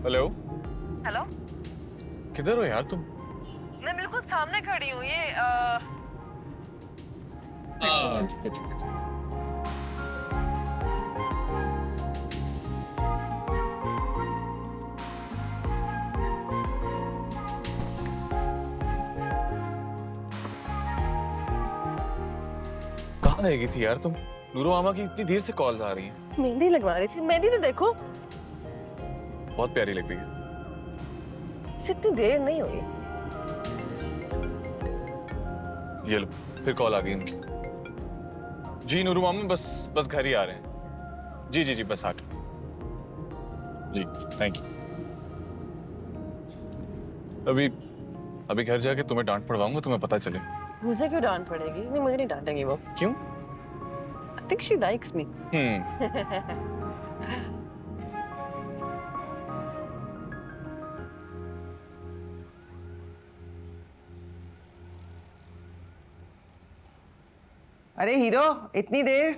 Hello. Hello. किधर हो यार तुम? मैं बिल्कुल सामने खड़ी हूँ। ये ठीक है। कहाँ रह गई थी यार तुम? नूरो मामा की इतनी देर से कॉल आ रही हैं। मेहंदी लगवा रही थी। मेहंदी तो देखो, बहुत प्यारी लग रही है। इतनी देर नहीं हुई। ये लो, फिर कॉल आ गई उनकी। जी नूरो मामा बस घर ही आ रहे हैं। जी बस आ गए। जी थैंक यू। अभी घर जाके तुम्हें डांट पड़वाऊंगा, तुम्हें पता चले। मुझे क्यों डांट पड़ेगी? नहीं, मुझे नहीं डांटेगी वो। क्यों? I think she likes me. अरे हीरो, इतनी देर?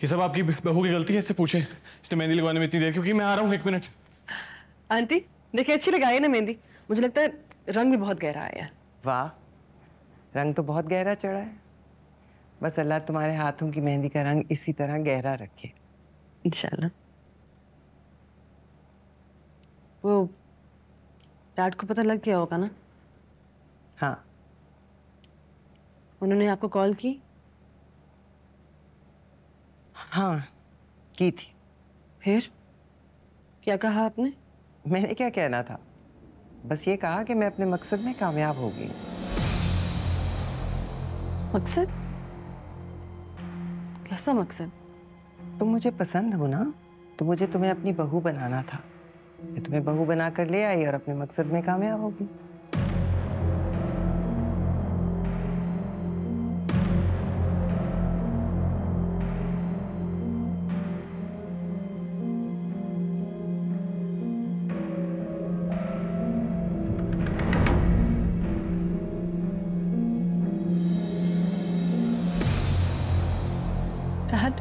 ये सब आपकी बहू की गलती है, इससे पूछे इसने मेहंदी लगवाने में इतनी देर क्योंकि मैं आ रहा हूँ 1 मिनट। आंटी देखिए, अच्छी लगाई ना मेहंदी। मुझे लगता है रंग भी बहुत गहरा आया है। वाह, रंग तो बहुत गहरा चढ़ा है। बस अल्लाह तुम्हारे हाथों की मेहंदी का रंग इसी तरह गहरा रखे। इंशाल्लाह। वो डैड को पता लग गया होगा ना? हाँ। उन्होंने आपको कॉल की? हाँ, की थी। फिर क्या कहा आपने? मैंने क्या कहना था, बस ये कहा कि मैं अपने मकसद में कामयाब हो गई। मकसद? कैसा मकसद? तुम मुझे पसंद हो ना, तो मुझे तुम्हें अपनी बहू बनाना था। मैं तुम्हें बहू बना कर ले आई और अपने मकसद में कामयाब होगी। डैड,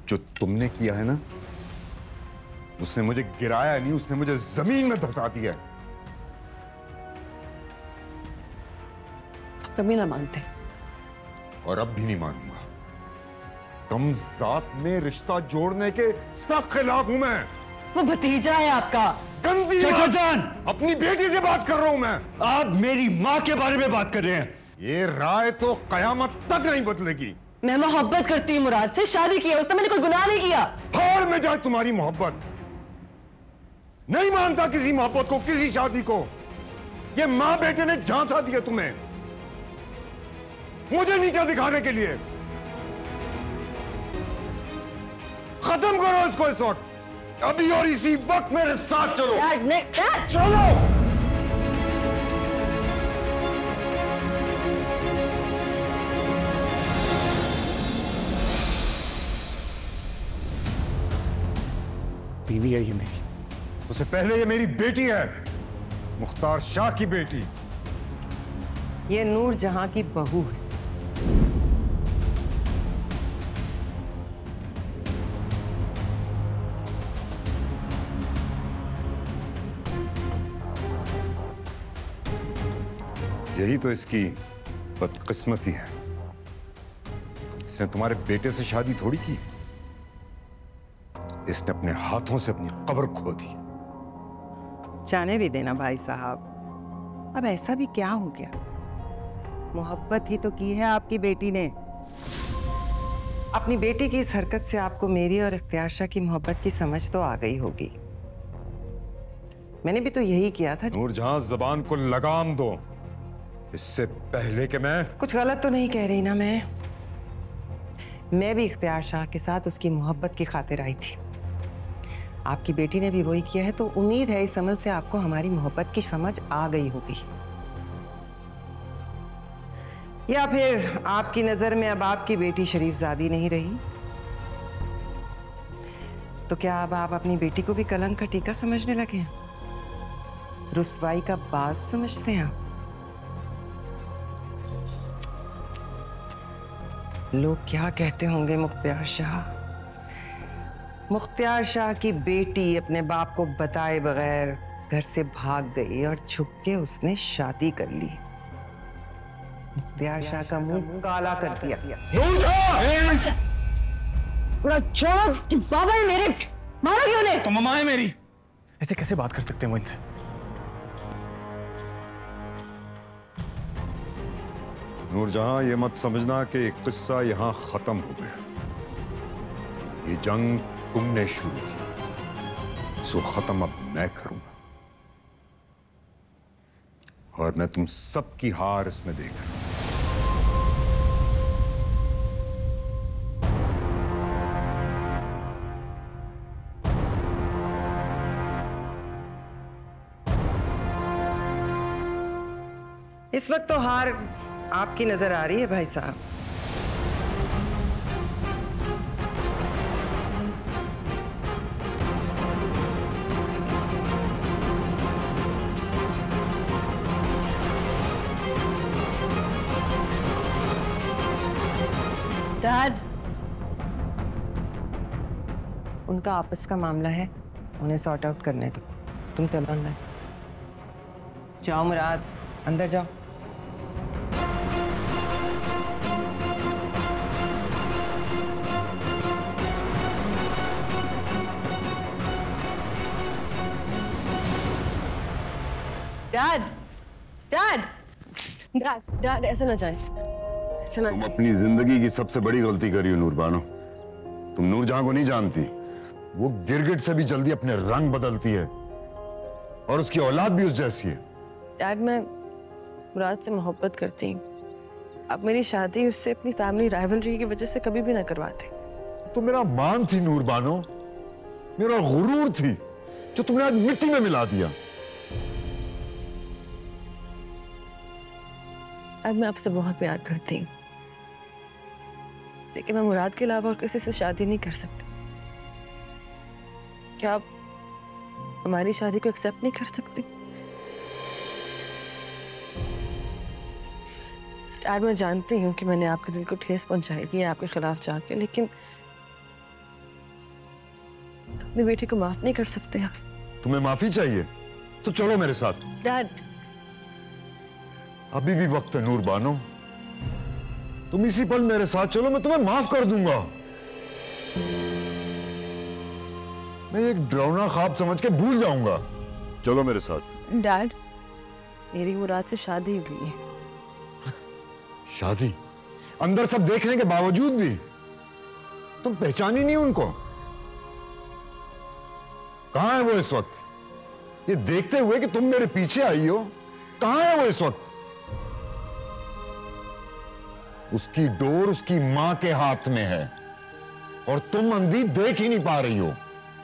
जो तुमने किया है ना, उसने मुझे गिराया नहीं, उसने मुझे जमीन में धंसा दिया है। आप कभी ना मानते। और अब भी नहीं मानूंगा। कम जात में रिश्ता जोड़ने के सख्त खिलाफ हूं मैं। वो भतीजा है आपका। गंदी चाचा जान, अपनी बेटी से बात कर रहा हूं मैं। आप मेरी माँ के बारे में बात कर रहे हैं। ये राय तो कयामत तक नहीं बदलेगी। मैं मोहब्बत करती हूँ मुराद से, शादी की है उसने, मैंने कोई गुनाह नहीं किया। हार में जाए तुम्हारी मोहब्बत। नहीं मानता किसी मोहब्बत को, किसी शादी को। ये मां बेटे ने झांसा दिया तुम्हें, मुझे नीचा दिखाने के लिए। खत्म करो इसको इस वक्त, अभी और इसी वक्त मेरे साथ चलो। डैड, चलो। बीवी है ये मेरी। उससे पहले ये मेरी बेटी है, मुख्तार शाह की बेटी। ये नूर जहां की बहू है। यही तो इसकी बदकिस्मती है। इसने तुम्हारे बेटे से शादी थोड़ी की, इसने अपने हाथों से अपनी कब्र खो दी। जाने भी देना भाई साहब, अब ऐसा भी क्या हो गया? मोहब्बत ही तो की है आपकी बेटी ने। अपनी बेटी की इस हरकत से आपको मेरी और इख्तियार शाह की मोहब्बत की समझ तो आ गई होगी। मैंने भी तो यही किया था। नूरजहां, जबान को लगाम दो, इससे पहले कि मैं कुछ गलत तो नहीं कह रही ना मैं भी इख्तियार शाह के साथ उसकी मोहब्बत की खातिर आई थी। आपकी बेटी ने भी वही किया है, तो उम्मीद है इस अमल से आपको हमारी मोहब्बत की समझ आ गई होगी। या फिर आपकी नजर में अब आपकी बेटी शरीफजादी नहीं रही, तो क्या अब आप अपनी बेटी को भी कलंक का टीका समझने लगे हैं? रुसवाई का बाज समझते हैं आप? लोग क्या कहते होंगे मुख्तियार शाह? मुख्तियार शाह की बेटी अपने बाप को बताए बगैर घर से भाग गई और छुपके उसने शादी कर ली। मुख्तियार शाह का मुंह काला कर दिया। बाबा ने मेरे मारा क्यों ने? तो मम्मा है मेरी, ऐसे कैसे बात कर सकते हैं वो इनसे? नूरजहां, ये मत समझना कि किस्सा यहां खत्म हो गया। ये जंग तुमने शुरू की, इसको खत्म अब मैं करूंगा, और मैं तुम सबकी हार इसमें देख रहा हूं। इस वक्त तो हार आपकी नजर आ रही है भाई साहब। डैड, उनका आपस का मामला है, उन्हें सॉर्ट आउट करने दो। तुम चलो अंदर जाओ। मुराद, अंदर जाओ। डैड, डैड, डैड, डैड, ऐसे ना जाए, ऐसे ना। तुम अपनी जिंदगी की सबसे बड़ी गलती करी हो नूरबानो। तुम नूरजहां को नहीं जानती। वो गिरगिट से भी जल्दी अपने रंग बदलती है, और उसकी औलाद भी उस जैसी है। डैड, मैं मुराद से मोहब्बत करती हूँ। अब मेरी शादी उससे अपनी फैमिली राइवलरी की वजह से कभी भी ना करवाते। तो मेरा मान थी नूरबानो, मेरा गुरूर थी, जो तुमने आज मिट्टी में मिला दिया। अब मैं आपसे बहुत प्यार करती हूँ, लेकिन मैं मुराद के अलावा और किसी से शादी नहीं कर सकती। क्या आप हमारी शादी को एक्सेप्ट नहीं कर सकती? यार, मैं जानती हूँ कि मैंने आपके दिल को ठेस पहुंचाई है आपके खिलाफ जाके, लेकिन अपनी बेटी को माफ नहीं कर सकते आप। तुम्हें माफी चाहिए तो चलो मेरे साथ। डैड, अभी भी वक्त है नूरबानो, तुम इसी पल मेरे साथ चलो, मैं तुम्हें माफ कर दूंगा। मैं एक डरावना ख्वाब समझ के भूल जाऊंगा। चलो मेरे साथ। डैड, मेरी मुराद से शादी हुई है। शादी? अंदर सब देखने के बावजूद भी तुम पहचानी नहीं उनको? कहां है वो इस वक्त? ये देखते हुए कि तुम मेरे पीछे आई हो, कहां है वो इस वक्त? उसकी डोर उसकी मां के हाथ में है, और तुम अंधी देख ही नहीं पा रही हो।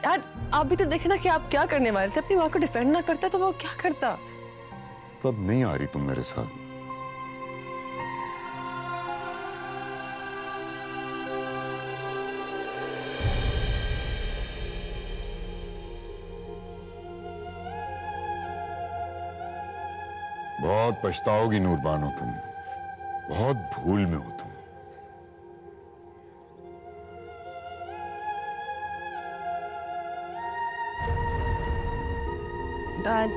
यार, आप भी तो देखे ना कि आप क्या करने वाले थे। अपनी मां को डिफेंड ना करता तो वो क्या करता? तब नहीं आ रही तुम मेरे साथ। बहुत पछताओगी नूरबानो, तुम बहुत भूल में हो तुम। डैड,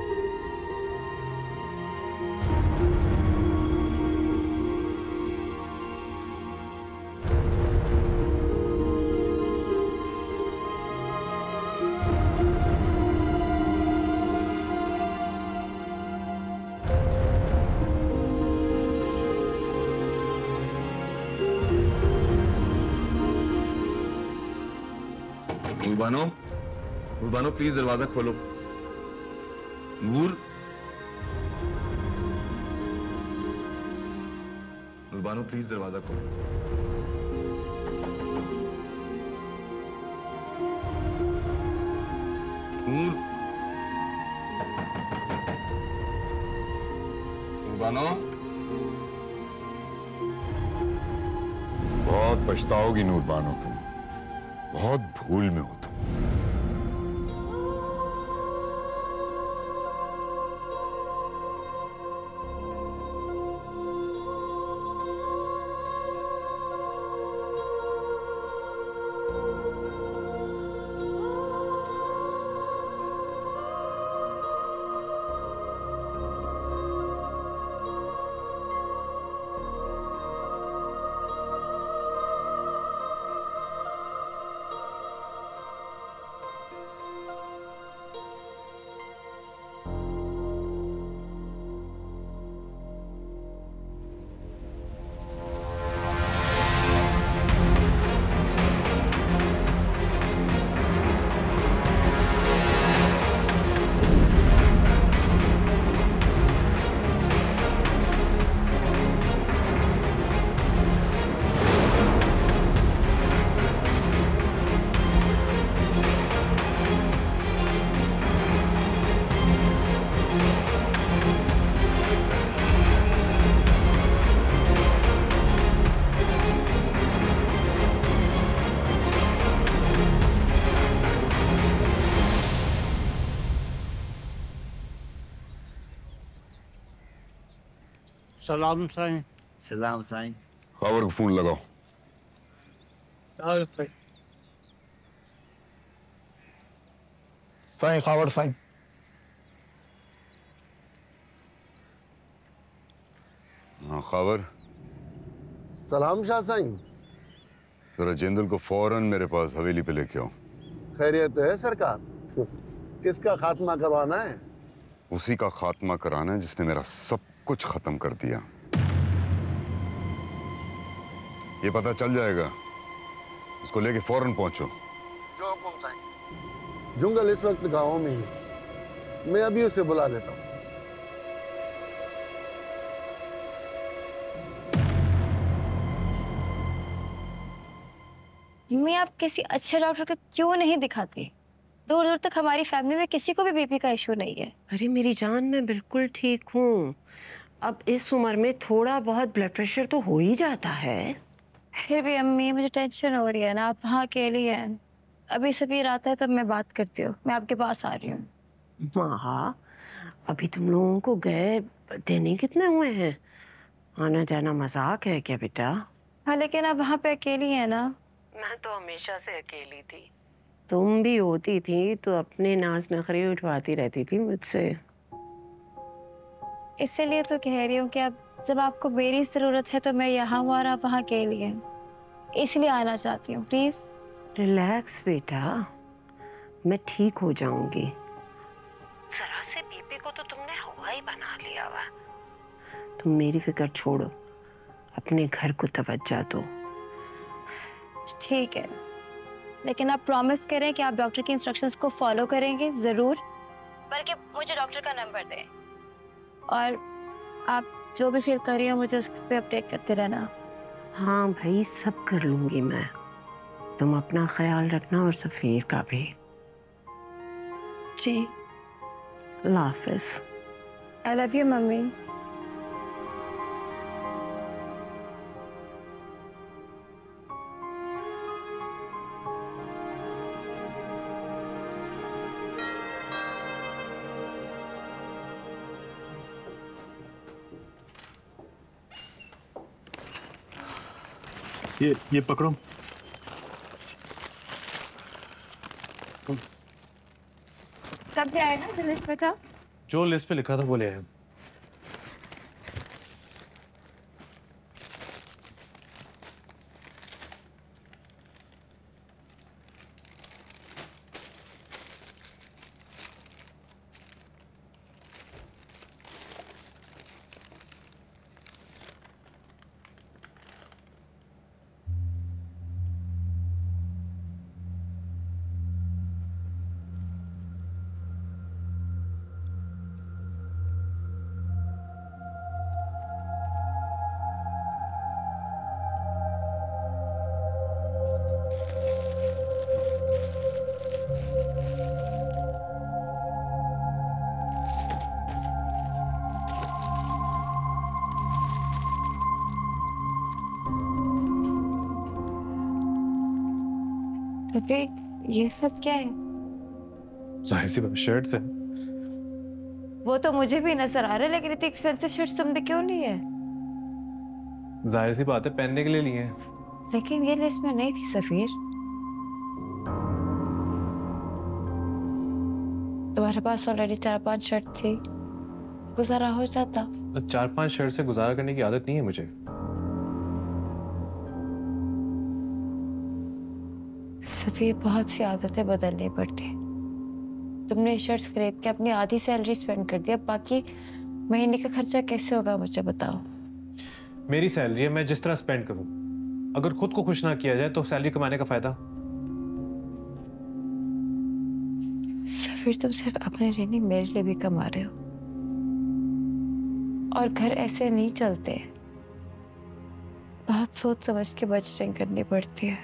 नूरबानो, नूरबानो प्लीज दरवाजा खोलो। नूर, नूरबानो प्लीज दरवाजा खोलो। नूर, नूरबानो। बहुत पछताओगी नूरबानो, तुम बहुत भूल में हो तुम। सलाम साईं। सलाम साईं। खबर को फोन लगाओ। साईं खबर साईं। हाँ खबर। सलाम शाह साईं। जरा जिंदल को फौरन मेरे पास हवेली पे लेके आओ। खैरियत तो है सरकार। किसका खात्मा करवाना है? उसी का खात्मा कराना है जिसने मेरा सब कुछ खत्म कर दिया। ये पता चल जाएगा, उसको लेके फौरन पहुंचो। जो हुकुम साईं। जुंगल इस वक्त गांव में ही, मैं अभी उसे बुला लेता हूँ। मम्मी, आप किसी अच्छे डॉक्टर को क्यों नहीं दिखाती? दूर दूर तक हमारी फैमिली में किसी को भी बीपी का इशू नहीं है। अरे मेरी जान, मैं बिल्कुल ठीक हूँ। अब इस उम्र में थोड़ा बहुत ब्लड प्रेशर तो हो ही जाता है। फिर भी अम्मी, मुझे टेंशन हो रही है ना, आप वहाँ अकेली हैं। अभी सभी आता है तो मैं बात करती हूँ, मैं आपके पास आ रही हूँ। हाँ, अभी तुम लोगों को गए देने कितने हुए हैं? आना जाना मजाक है क्या बेटा? हाँ, लेकिन आप वहाँ पे अकेली हैं ना। मैं तो हमेशा से अकेली थी। तुम भी होती थी तो अपने नाज नखरे उठवाती रहती थी मुझसे। इसीलिए तो कह रही हूँ कि अब जब आपको मेरी जरूरत है तो मैं यहाँ हूँ और आप वहाँ अकेली हैं, इसलिए आना चाहती हूँ। प्लीज रिलैक्स बेटा, मैं ठीक हो जाऊंगी। जरा से बीपी को तो तुमने हवा ही बना लिया हुआ। तुम मेरी फिक्र छोड़ो, अपने घर को तवज्जो दो। ठीक है, लेकिन आप प्रॉमिस करें कि आप डॉक्टर की इंस्ट्रक्शंस को फॉलो करेंगे जरूर। बल्कि मुझे डॉक्टर का नंबर दें और आप जो भी फील कर रही हो मुझे उस पर अपडेट करते रहना। हाँ भाई, सब कर लूंगी मैं। तुम अपना ख्याल रखना और सफीर का भी। जी, अल्लाह हाफिज। I love you mummy. ये पकड़ो। कब जाएगा जो लिस्ट पे था? जो लिस्ट पे लिखा था वो ले आए। तो फिर ये सब क्या है? जाहिर सी बात शर्ट से। वो तो मुझे भी नजर आ रहा है, लेकिन इतनी एक्सपेंसिव शर्ट्स तुमने क्यों ली है? जाहिर सी बात है पहनने के लिए लिए हैं। लेकिन ये लिस्ट में नहीं थी सफीर। तुम्हारे पास ऑलरेडी 4-5 शर्ट थी, गुजारा हो जाता। 4-5 शर्ट से गुजारा करने की आदत नहीं है मुझे। सफीर, बहुत सी आदतें बदलनी पड़ती। तुमने शर्ट्स खरीद के अपनी आधी सैलरी स्पेंड कर दी, अब बाकी महीने का खर्चा कैसे होगा मुझे बताओ। मेरी सैलरी है, मैं जिस तरह स्पेंड करूं। अगर खुद को खुश ना किया जाए तो सैलरी कमाने का फायदा। सफीर, तुम सिर्फ अपने लिए नहीं मेरे लिए भी कमा रहे हो, और घर ऐसे नहीं चलते। बहुत सोच समझ के बजटिंग करनी पड़ती है।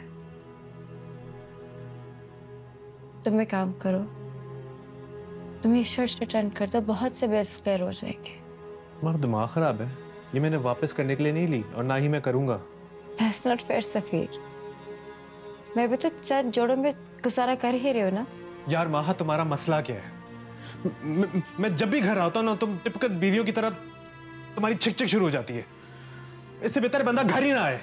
तुम एक काम करो, तुम ये शर्ट रिटर्न कर दो, बहुत से बिल्स क्लियर हो जाएंगे। तुम्हारा दिमाग खराब है, ये मैंने वापस करने के लिए नहीं ली और ना ही मैं करूंगा। That's not fair, सफीर। मैं भी तो चंद जोड़ों में गुजारा कर ही रही हूँ ना। यार माहा, तुम्हारा मसला क्या है? मैं जब भी घर आता हूँ ना, तुम टिपिकल बीवियों की तरह तुम्हारी चिक चिक शुरू हो जाती है। इससे बेहतर बंदा घर ही ना आए।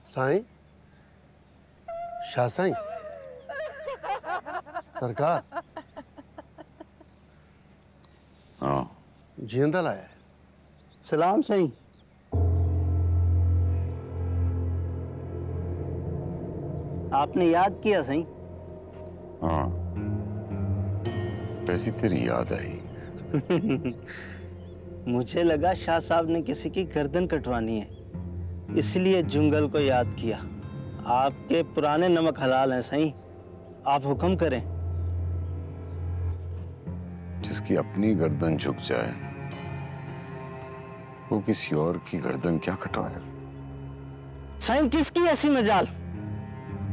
साईं, शाह साईं, सरकार। हाँ, जिंदा लाया है। सलाम साईं। आपने याद किया साईं? हाँ, वैसी तेरी याद आई। मुझे लगा शाह साहब ने किसी की गर्दन कटवानी है, इसलिए जुंगल को याद किया। आपके पुराने नमक हलाल हैं साईं, आप हुक्म करें। जिसकी अपनी गर्दन झुक जाए वो किसी और की गर्दन क्या कटवाए? साईं, किसकी ऐसी मजाल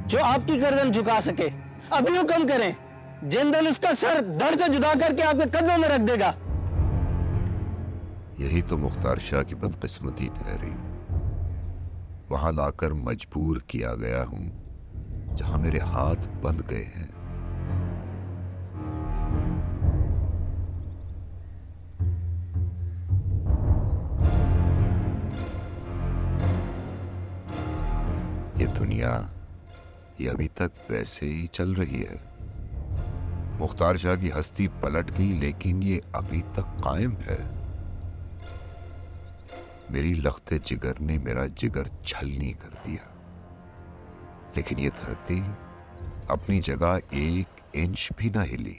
जो आपकी गर्दन झुका सके? अभी हुक्म करें, जिंदल उसका सर धड़ से जुदा करके आपके कदमों में रख देगा। यही तो मुख्तार शाह की बदकिस्मती ठहरी। वहां लाकर मजबूर किया गया हूं जहां मेरे हाथ बंध गए हैं। ये दुनिया ये अभी तक वैसे ही चल रही है। मुख्तार शाह की हस्ती पलट गई, लेकिन ये अभी तक कायम है। मेरी लख्ते जिगर ने मेरा जिगर छलनी कर दिया, लेकिन ये धरती अपनी जगह 1 इंच भी ना हिली।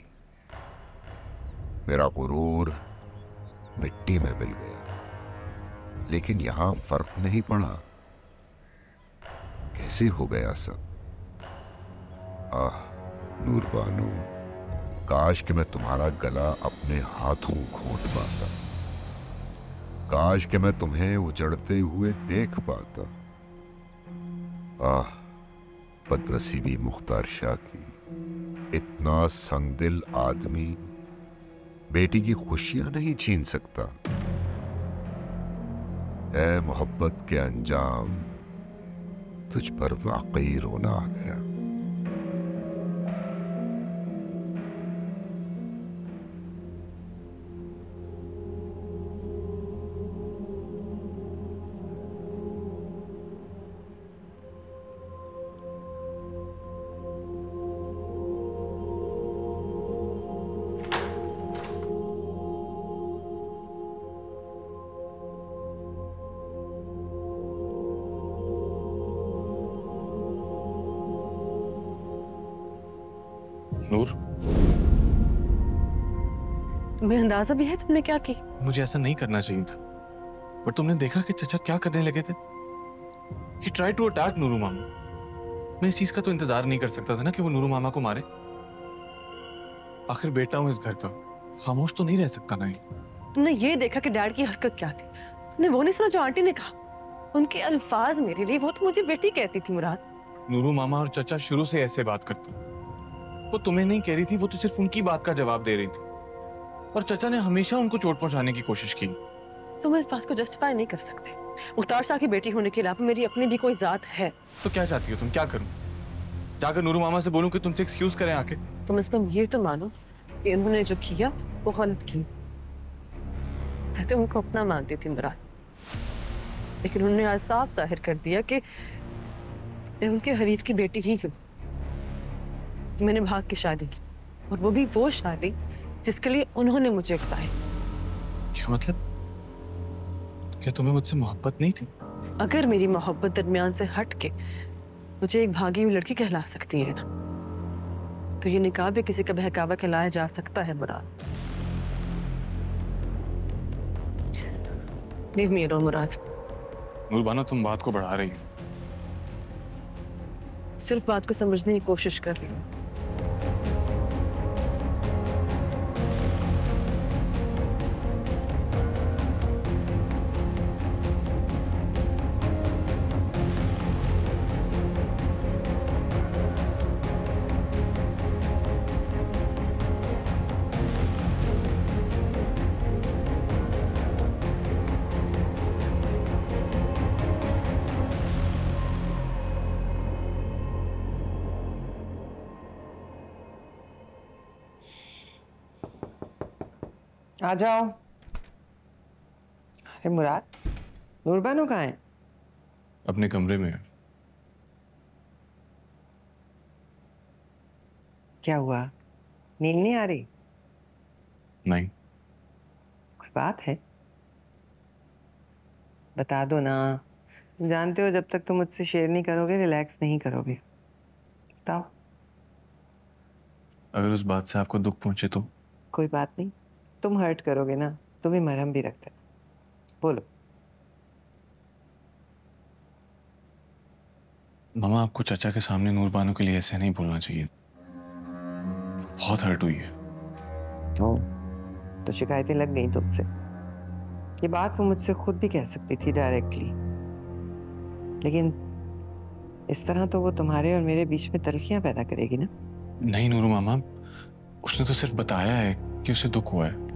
मेरा गुरूर मिट्टी में मिल गया, लेकिन यहां फर्क नहीं पड़ा। कैसे हो गया सब? आह नूरबानो, काश कि मैं तुम्हारा गला अपने हाथों घोंट पाता, काश कि मैं तुम्हें उजड़ते हुए देख पाता। आह बदनसीबी मुख्तार शाह की, इतना संगदिल आदमी बेटी की खुशियां नहीं छीन सकता। ऐ मोहब्बत के अंजाम, तुझ पर वाकई रोना आ गया। नूर, तुम्हें अंदाजा भी है तुमने क्या की? मुझे ऐसा नहीं करना चाहिए था, पर तुमने देखा कि चचा क्या करने लगे थे? He tried to attack Nooru मामा। मैं इस चीज का तो इंतजार नहीं कर सकता था ना कि वो नूरू मामा को मारे। आखिर बेटा हूं इस घर का, खामोश तो नहीं रह सकता ना। तुमने ये देखा कि डैड की हरकत क्या थी? तुमने वो नहीं सुना जो आंटी ने कहा? उनके अल्फाज मेरे लिए, वो तो मुझे बेटी कहती थी मुराद। नूरू मामा और चचा शुरू से ऐसे बात करते, वो तुम्हें नहीं कह रही थी, वो तो सिर्फ उनकी बात का जवाब दे रही थी, और चचा ने हमेशा उनको चोट पहुंचाने की कोशिश की। तुम इस बात को जस्टिफाई नहीं कर सकते। मुख्तार शाह की बेटी होने के अलावा मेरी अपनी भी कोई जात है। तो क्या चाहती हो तुम? क्या करूं? जाकर नूरू मामा से बोलूं कि तुमसे एक्सक्यूज करें आके? कम से कम ये तो मानो कि उन्होंने जो किया वो गलत की। मैं तो उनको अपना मानती थी मुराद, लेकिन उन्होंने आज साफ जाहिर कर दिया कि मैं उनके हरीफ की बेटी ही हूँ। मैंने भाग की शादी की, और वो भी वो शादी जिसके लिए उन्होंने मुझे उकसाया। क्या मतलब? क्या तुम्हें मुझसे मोहब्बत नहीं थी? अगर मेरी मोहब्बत दरमियान से हट के मुझे एक भागी हुई लड़की कहला सकती है ना, तो ये निकाह भी किसी का बहकावा कहलाया जा सकता है मुराद। लीव मी अलोन मुराद। नूरबानो, तुम बात को बढ़ा रही हो। सिर्फ बात को समझने की कोशिश कर रही हूँ। आ जाओ। अरे मुराद, नूरबानो कहाँ है? अपने कमरे में। क्या हुआ? नींद नहीं आ रही? नहीं। कोई बात है? बता दो ना। जानते हो जब तक तुम मुझसे शेयर नहीं करोगे रिलैक्स नहीं करोगे। बताओ। अगर उस बात से आपको दुख पहुंचे तो? कोई बात नहीं, तुम हर्ट करोगे ना, तुम्हें मरहम भी रखता है। बोलो। मामा, आपको चचा के सामने नूरबानो के लिए ऐसे नहीं बोलना चाहिए। बहुत हर्ट हुई है। ओ, तो शिकायतें लग गई तुमसे। ये बात वो मुझसे खुद भी कह सकती थी डायरेक्टली, लेकिन इस तरह तो वो तुम्हारे और मेरे बीच में तलखियां पैदा करेगी ना। नहीं नूरू मामा, उसने तो सिर्फ बताया है कि उसे दुख हुआ है।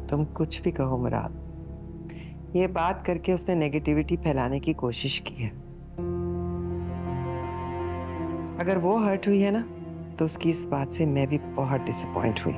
तुम कुछ भी कहो मुराद, ये बात करके उसने नेगेटिविटी फैलाने की कोशिश की है। अगर वो हर्ट हुई है ना, तो उसकी इस बात से मैं भी बहुत डिसअपॉइंट हुई।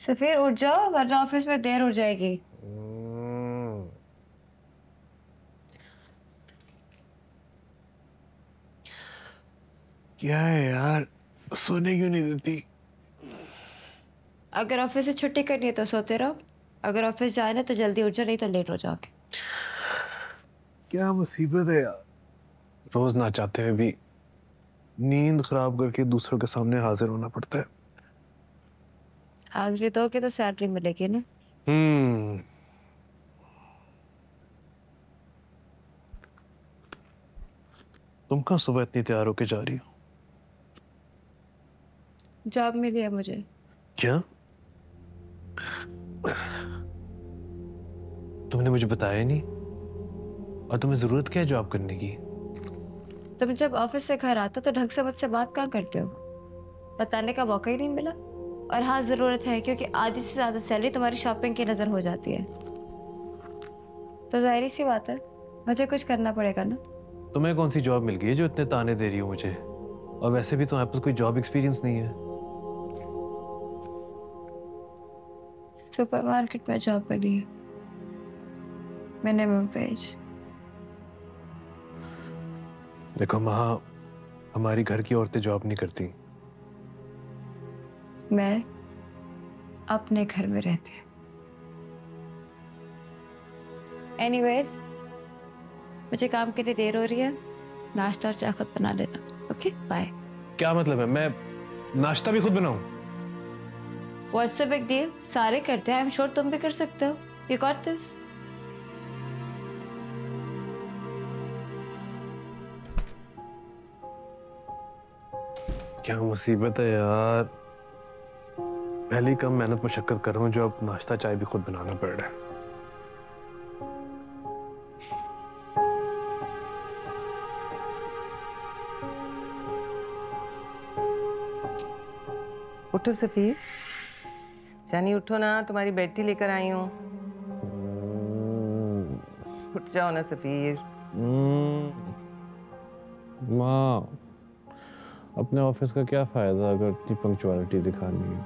सफीर उठ जाओ वरना ऑफिस में देर हो जाएगी। क्या है यार, सोने क्यों नहीं देती? अगर ऑफिस से छुट्टी करनी है तो सोते रहो, अगर ऑफिस जाना है तो जल्दी उठ जाओ, नहीं तो लेट हो जाओगे। क्या मुसीबत है यार, रोज ना चाहते हुए भी नींद खराब करके दूसरों के सामने हाजिर होना पड़ता है। हाजिरी दोगे तो सैलरी मिलेगी ना। तुम कहाँ सुबह इतनी तैयार होके जा रही हो? जॉब मिली है मुझे। क्या? तुमने मुझे बताया नहीं, और तुम्हें जरूरत क्या है जॉब करने की? तुम जब ऑफिस से घर आते हो तो ढंग से मुझसे बात कहाँ करते हो, बताने का मौका ही नहीं मिला। और हाँ जरूरत है, क्योंकि आधी से ज्यादा सैलरी तुम्हारी शॉपिंग की नजर हो जाती है, तो जाहिर सी बात है मुझे कुछ करना पड़ेगा ना। तुम्हें कौन सी जॉब मिल गई है जो इतने ताने दे रही हो मुझे? और वैसे भी तुम्हारे पास कोई जॉब एक्सपीरियंस नहीं है। सुपरमार्केट में जॉब करी है, मिनिमम वेज। देखो वहाँ हमारी घर की औरतें जॉब नहीं करती। मैं अपने घर में रहती हूँ। एनीवेज, मुझे काम के लिए देर हो रही है, नाश्ता और चाय खुद बना लेना। Okay bye. क्या मतलब है मैं नाश्ता भी खुद बनाऊं? व्हाट्स अ बिग डील, सारे करते हैं, आई एम श्योर तुम भी कर सकते हो। You got this. क्या मुसीबत है यार, पहले ही कम मेहनत मशक्कत कर रहा हूँ जो अब नाश्ता चाय भी खुद बनाना पड़ रहा है। उठो सफीर, जानी उठो ना, तुम्हारी बेटी लेकर आई हूँ। उठ जाओ ना सफीर। माँ, अपने ऑफिस का क्या फायदा अगर इतनी पंक्चुअलिटी दिखानी है?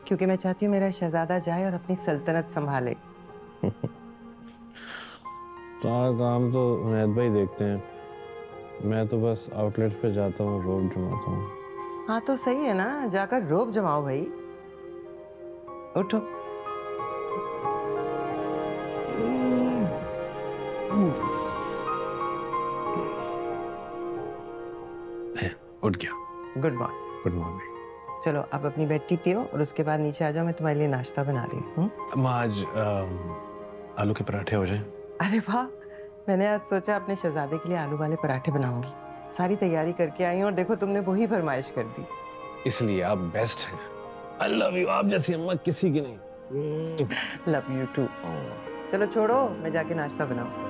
क्योंकि मैं चाहती हूँ मेरा शहजादा जाए और अपनी सल्तनत संभाले। सारा काम तो उनैद भाई देखते हैं, मैं तो बस आउटलेट्स पे जाता हूँ, रोब जमाता हूँ। हाँ तो सही है ना, जाकर रोब जमाओ भाई। उठो। उठ गया। Good morning. Good morning. चलो आप अपनी बेड टी पियो और उसके बाद नीचे आ जाओ, मैं तुम्हारे लिए नाश्ता बना रही हूँ। माँ आज आलू के पराठे हो जाए। अरे वाह, मैंने आज सोचा अपने शहजादे के लिए आलू वाले पराठे बनाऊंगी। सारी तैयारी करके आई हूँ और देखो तुमने वही फरमाइश कर दी। इसलिए आप बेस्ट हैं। I love you, आप जैसी अम्मा किसी की नहीं। Love you too. चलो छोड़ो, मैं जाके नाश्ता बनाऊं।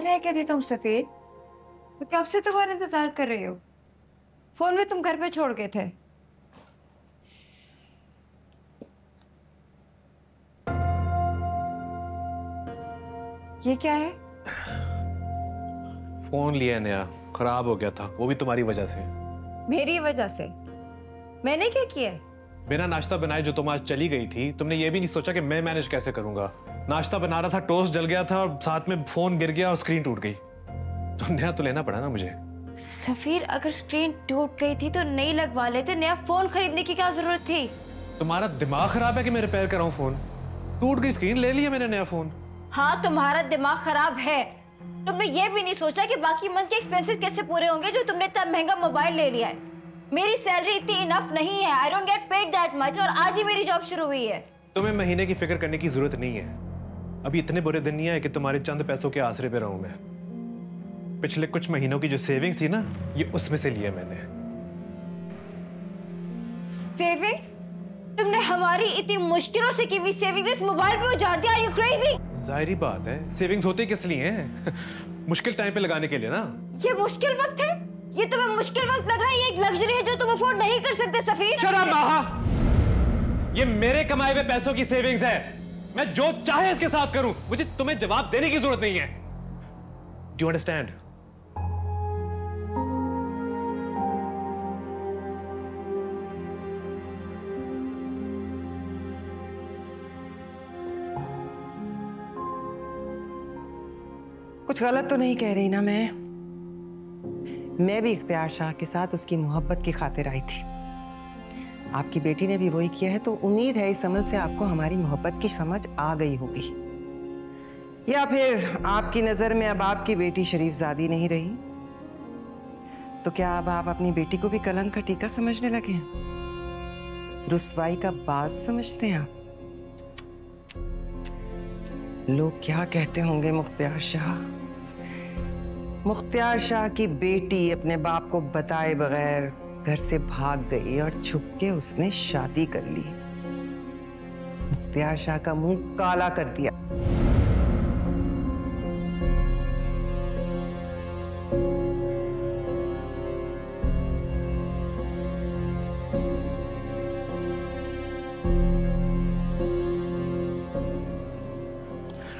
रह गए थे तुम सफीर? तो कब से तुम्हारा इंतजार कर रही हो? फोन में तुम घर पे छोड़ गए थे। ये क्या है? फोन लिया नया, खराब हो गया था, वो भी तुम्हारी वजह से। मेरी वजह से? मैंने क्या किया है? बिना नाश्ता बनाए जो तुम आज चली गई थी, तुमने ये भी नहीं सोचा कि मैं मैनेज कैसे करूंगा। नाश्ता बना रहा था, टोस्ट जल गया था और साथ में फोन गिर गया और स्क्रीन टूट गई। तो नया तो लेना पड़ा ना मुझे। सफीर, अगर स्क्रीन टूट गई थी तो नई लगवा लेते, नया फोन खरीदने की क्या जरूरत थी? तुम्हारा दिमाग खराब है कि मैं रिपेयर कराऊं फोन? टूट गई स्क्रीन, ले लिया मैंने नया फोन। हाँ, तुम्हारा दिमाग खराब है। तुमने ये भी नहीं सोचा कि बाकी मंथ के एक्सपेंसेस कैसे पूरे होंगे जो तुमने इतना महंगा मोबाइल ले लिया है। मेरी सैलरी इतनी इनफ नहीं है, I don't get paid that much, और आज ही मेरी जॉब शुरू हुई है। तुम्हें महीने की फिक्र करने की जरूरत नहीं है। अभी इतने बुरे दिन नहीं है कि तुम्हारे चंद पैसों के आसरे पे रहूं मैं। पिछले कुछ महीनों की जो सेविंग्स थी ना, ये उसमें से लिया मैंने। सेविंग्स? तुमने हमारी इतनी मुश्किलों से की हुई सेविंग्स इस मोबाइल पे उजाड़ दिया? Are you crazy? जाहिर बात है, सेविंग्स होते किस लिए हैं? मुश्किल टाइम पे लगाने के लिए ना। ये मुश्किल वक्त है? ये तुम्हें मुश्किल वक्त लग रहा है? ये एक लग्जरी है जो तुम अफोर्ड नहीं कर सकते सफीर। शट अप माहा! ये मेरे कमाए हुए पैसों की सेविंग्स है। मैं जो चाहे इसके साथ करूं, मुझे तुम्हें जवाब देने की जरूरत नहीं है। Do you understand? कुछ गलत तो नहीं कह रही ना मैं भी इख्तियार शाह के साथ उसकी मोहब्बत की खातिर आई थी। आपकी बेटी ने भी वही किया है, तो उम्मीद है इस अमल से आपको हमारी मोहब्बत की समझ आ गई होगी। या फिर आपकी नजर में अब आपकी बेटी शरीफजादी नहीं रही, तो क्या अब आप अपनी बेटी को भी कलंक का टीका समझने लगे हैं? रुसवाई का बाज समझते हैं आप? लोग क्या कहते होंगे मुख्तियार शाह? मुख्तियार शाह की बेटी अपने बाप को बताए बगैर घर से भाग गई और छुपके उसने शादी कर ली। मुख्तियार शाह का मुंह काला कर दिया।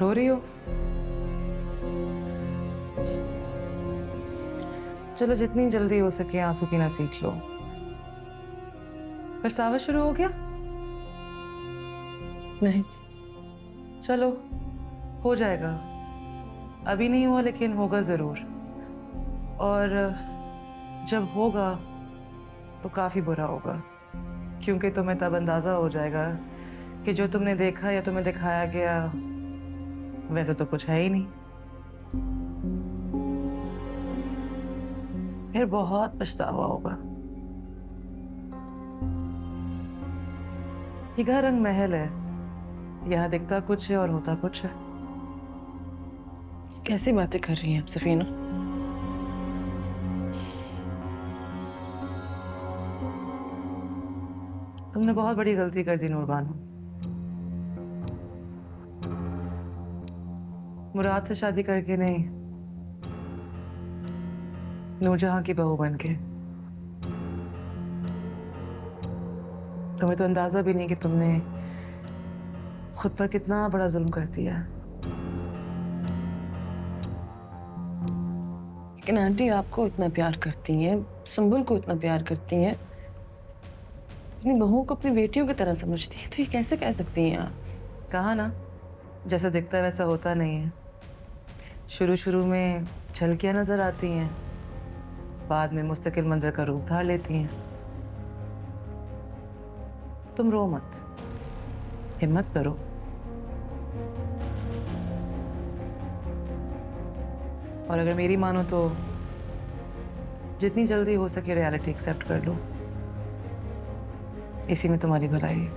रो रही हो? चलो, जितनी जल्दी हो सके आंसू पीना सीख लो। पछतावा शुरू हो गया? नहीं। चलो, हो जाएगा। अभी नहीं हुआ लेकिन होगा जरूर, और जब होगा तो काफी बुरा होगा, क्योंकि तुम्हें तब अंदाजा हो जाएगा कि जो तुमने देखा या तुम्हें दिखाया गया वैसे तो कुछ है ही नहीं। फिर बहुत पछतावा होगा। ये घर रंग महल है, यहाँ दिखता कुछ है और होता कुछ है। कैसी बातें कर रही हैं आप सफीना? तुमने बहुत बड़ी गलती कर दी नूरबानो। मुराद से शादी करके नहीं, नूरजहां की बहू बनके। तुम्हें तो अंदाजा भी नहीं कि तुमने खुद पर कितना बड़ा जुल्म कर दिया। लेकिन आंटी, आपको इतना प्यार करती हैं, संबुल को इतना प्यार करती हैं, अपनी बहू को अपनी बेटियों की तरह समझती है, तो ये कैसे कह सकती हैं आप? कहा ना, जैसा दिखता है वैसा होता नहीं है। शुरू में झलकियां नजर आती हैं, बाद में मुस्तकिल मंजर का रूप धार लेती हैं। तुम रो मत, हिम्मत करो। और अगर मेरी मानो तो जितनी जल्दी हो सके रियलिटी एक्सेप्ट कर लो, इसी में तुम्हारी भलाई है।